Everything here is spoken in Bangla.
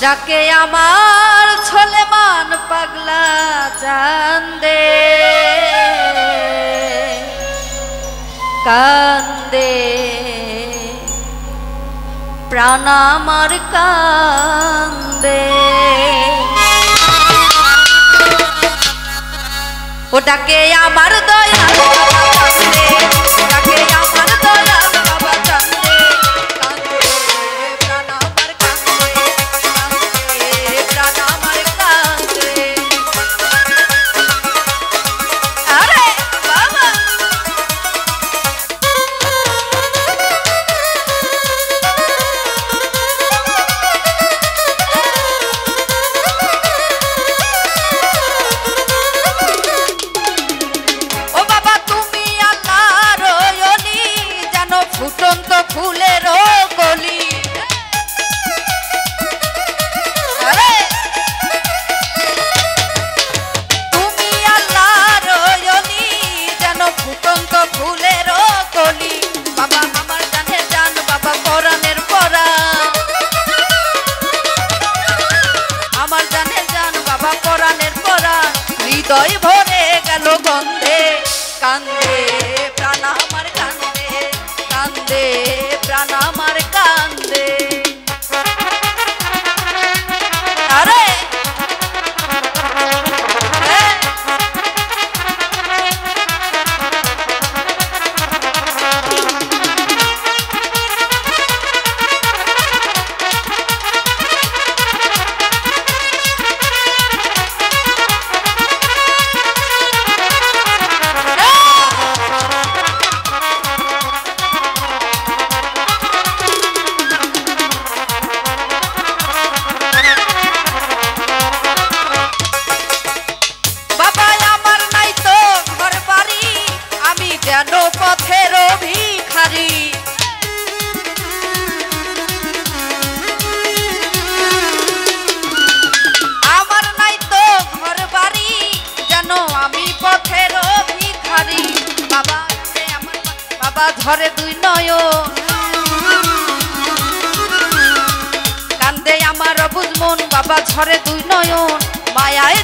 যাকে আমার ছোলেমান পাগলা চান্দে কান্দে প্রাণ আমার কান্দে ওটাকে আমার দয়া কান্দে ওটাকে আমার দয়া বাবা কান্দে কান্দে প্রাণ আমার কান্দে কান্দে প্রাণ আমার কান্দে আরে বাবা ফুটন্ত ফুলের কলি তুমি আল্লাহর ওলি যেন ফুটন্ত ফুলের কলি বাবা আমার জানে জান বাবা কোরআনের পড়া আমার জানে জান বাবা কোরআনের পড়া হৃদয় ভরে গেল গন্ধে কান্দে প্রাণ আমার কান্দে কান্দে প্রাণ আমার কান্দে আরে পথের ভিখারি আমার নাই তো ঘর বাড়ি জানো আমি পথের ভিখারি বাবা আমার বাবা ধরে দুই নয়ন কান্দে আমার অবুঝ মন বাবা ঝরে দুই নয়ন মায়ায়